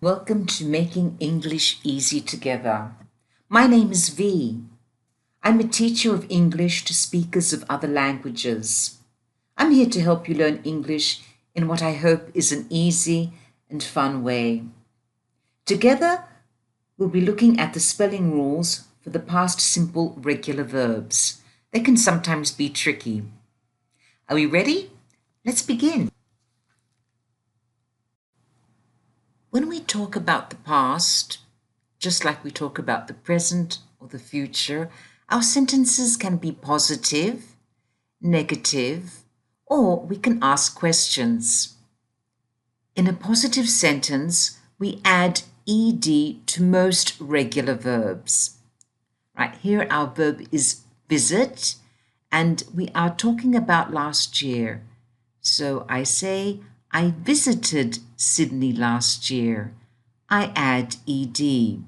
Welcome to Making English Easy Together. My name is V. I'm a teacher of English to speakers of other languages. I'm here to help you learn English in what I hope is an easy and fun way. Together, we'll be looking at the spelling rules for the past simple regular verbs. They can sometimes be tricky. Are we ready? Let's begin. When we talk about the past, just like we talk about the present or the future, our sentences can be positive, negative, or we can ask questions. In a positive sentence, we add ed to most regular verbs. Right, here our verb is visit, and we are talking about last year. So I say, I visited Sydney last year. I add ed. In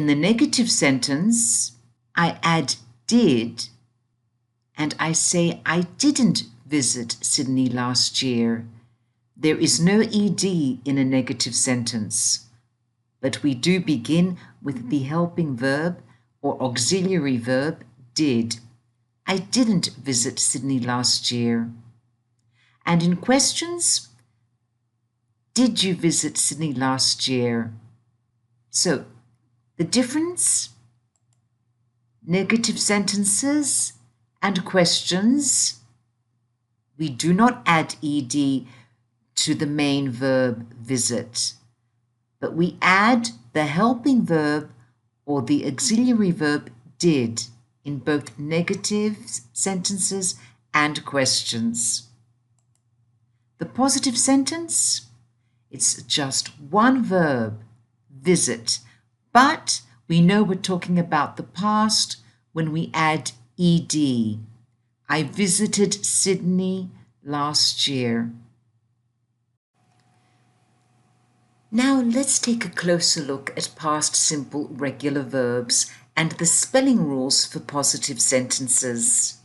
the negative sentence, I add did, and I say I didn't visit Sydney last year. There is no ed in a negative sentence, but we do begin with the helping verb or auxiliary verb did. I didn't visit Sydney last year. And in questions, did you visit Sydney last year? So, the difference, negative sentences and questions, we do not add ed to the main verb visit, but we add the helping verb or the auxiliary verb did in both negative sentences and questions. The positive sentence, it's just one verb, visit, but we know we're talking about the past when we add ed. I visited Sydney last year. Now let's take a closer look at past simple regular verbs and the spelling rules for positive sentences.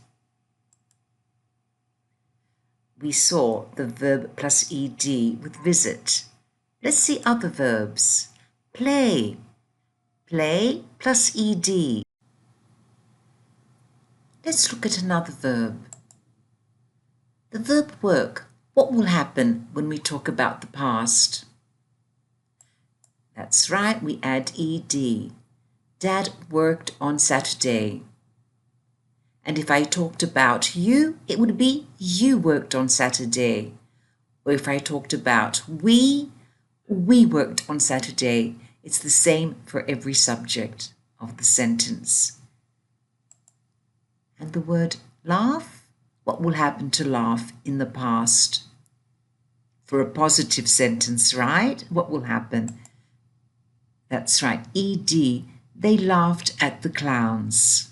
We saw the verb plus ed with visit. Let's see other verbs. Play. Play plus ed. Let's look at another verb. The verb work. What will happen when we talk about the past? That's right, we add ed. Dad worked on Saturday. And if I talked about you, it would be you worked on Saturday. Or if I talked about we worked on Saturday. It's the same for every subject of the sentence. And the word laugh, what will happen to laugh in the past? For a positive sentence, right? What will happen? That's right, ed, they laughed at the clowns.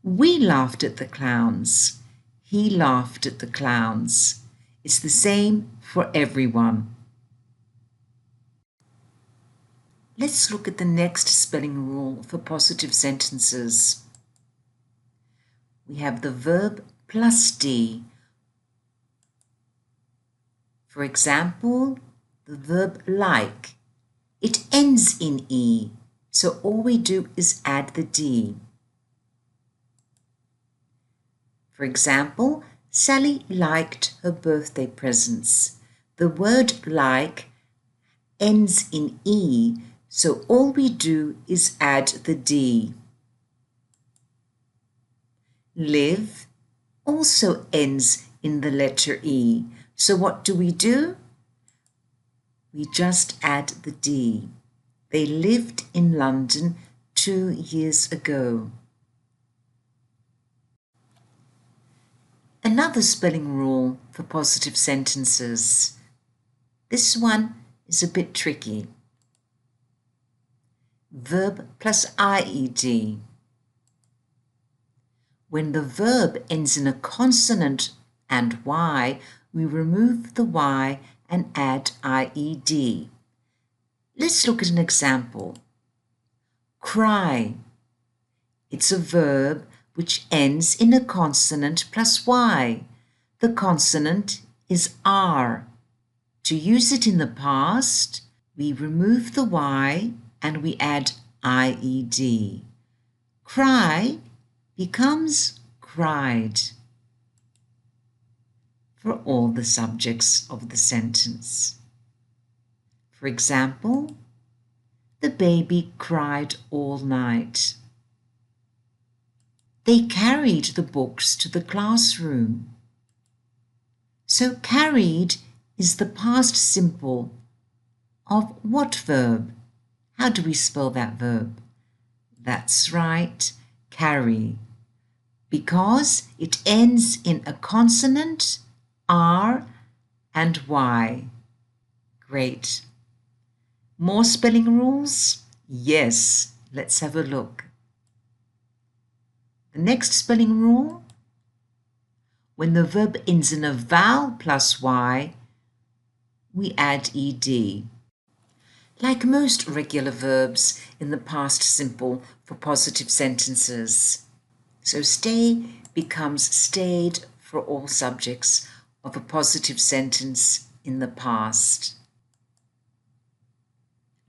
We laughed at the clowns. He laughed at the clowns. It's the same for everyone. Let's look at the next spelling rule for positive sentences. We have the verb plus d. For example, the verb like. It ends in e, so all we do is add the d. For example, Sally liked her birthday presents. The word like ends in e, so all we do is add the d. Live also ends in the letter e, so what do? We just add the d. They lived in London 2 years ago. Another spelling rule for positive sentences. This one is a bit tricky. Verb plus ied. When the verb ends in a consonant and y, we remove the y and add ied. Let's look at an example. Cry. It's a verb which ends in a consonant plus y. The consonant is R. To use it in the past, We remove the Y and we add IED. Cry becomes cried for all the subjects of the sentence. For example, the baby cried all night. They carried the books to the classroom. So carried is the past simple of what verb? How do we spell that verb? That's right, carry, because it ends in a consonant, R and Y. Great. More spelling rules? Yes, let's have a look. The next spelling rule, when the verb ends in a vowel plus Y, we add ED. Like most regular verbs in the past simple for positive sentences. So stay becomes stayed for all subjects of a positive sentence in the past.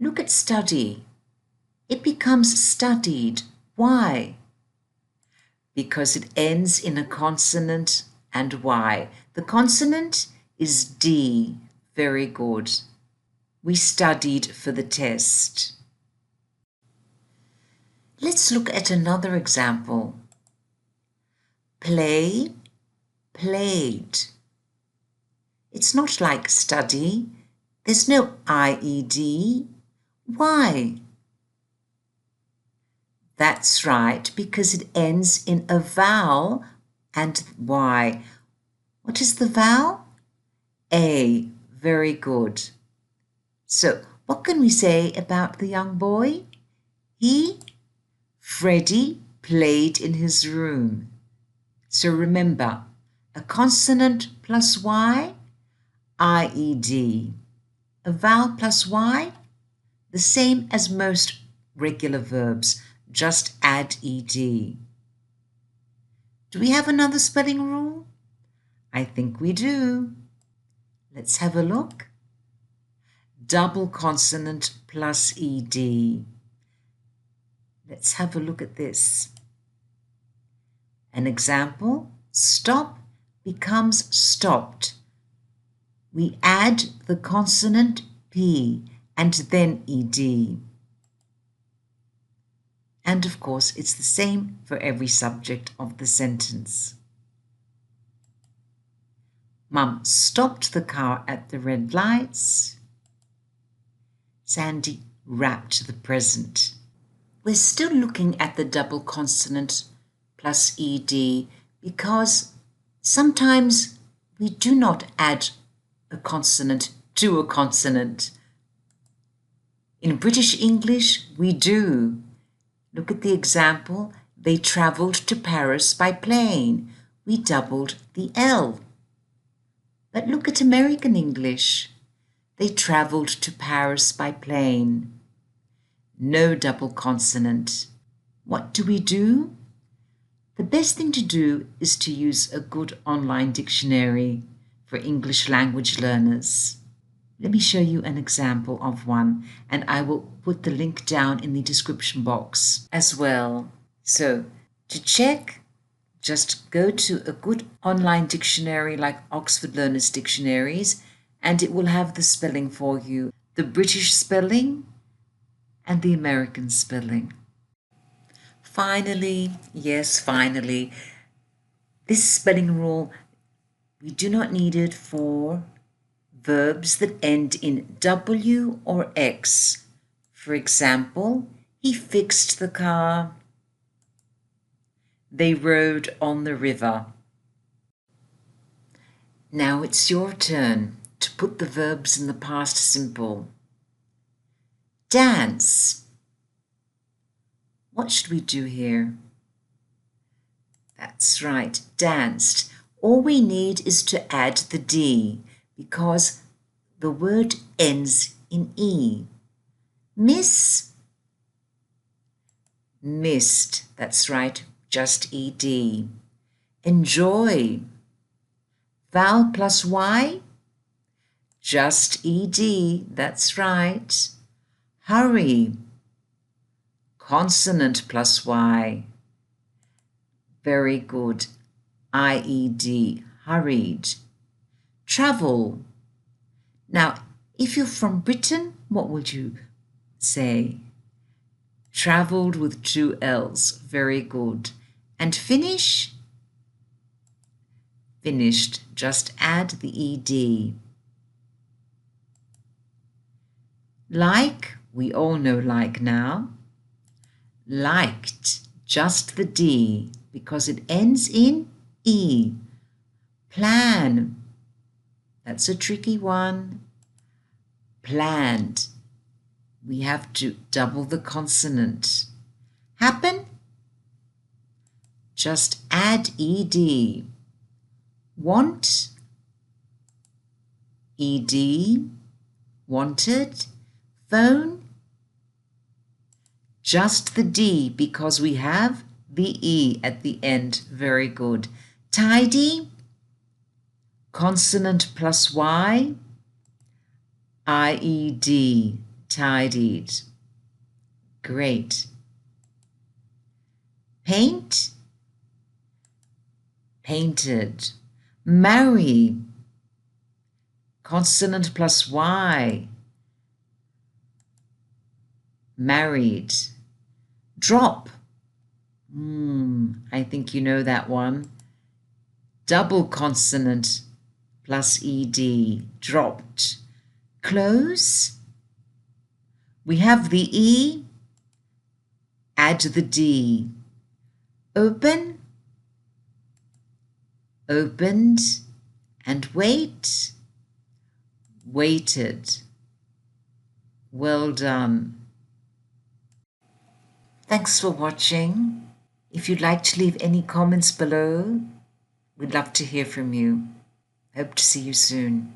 Look at study. It becomes studied. Why? Because it ends in a consonant and Y. The consonant is D. Very good. We studied for the test. Let's look at another example. Play, played. It's not like study. There's no IED. Why? That's right, because it ends in a vowel and Y. What is the vowel? A. Very good. So, what can we say about the young boy? Freddie played in his room. So remember, a consonant plus Y, IED. A vowel plus Y, the same as most regular verbs, just add ED. Do we have another spelling rule? I think we do. Let's have a look. Double consonant plus ED. Let's have a look at this. An example, stop becomes stopped. We add the consonant P and then ED. And of course, it's the same for every subject of the sentence. Mum stopped the car at the red lights. Sandy wrapped the present. We're still looking at the double consonant plus ED because sometimes we do not add a consonant to a consonant. In British English, we do. Look at the example. They travelled to Paris by plane. We doubled the L. But look at American English. They travelled to Paris by plane. No double consonant. What do we do? The best thing to do is to use a good online dictionary for English language learners. Let me show you an example of one, and I will put the link down in the description box as well. So, to check, just go to a good online dictionary like Oxford Learners Dictionaries, and it will have the spelling for you, the British spelling and the American spelling. Finally, yes, finally, this spelling rule, we do not need it for verbs that end in W or X. For example, he fixed the car. They rode on the river. Now it's your turn to put the verbs in the past simple. Dance. What should we do here? That's right, danced. All we need is to add the D because the word ends in E. Miss, missed. That's right, just ED. Enjoy. Vowel plus Y, Just ed, that's right. Hurry. Consonant plus y. Very good. IED, hurried. Travel. Now, if you're from Britain, what would you say? Travelled with two L's. Very good. And finish? Finished. Just add the ed. Like, we all know like now. Liked, just the D, because it ends in E. Plan, that's a tricky one. Planned, we have to double the consonant. Happen, just add ed. Want, ed. Wanted. Phone, just the D because we have the E at the end. Very good. Tidy, consonant plus Y, IED, tidied. Great. Paint, painted. Marry, consonant plus Y, married. Drop, I think you know that one. Double consonant plus ed, dropped. Close, we have the E, add the D. Open, opened. And wait, waited. Well done. Thanks for watching. If you'd like to leave any comments below, we'd love to hear from you. Hope to see you soon.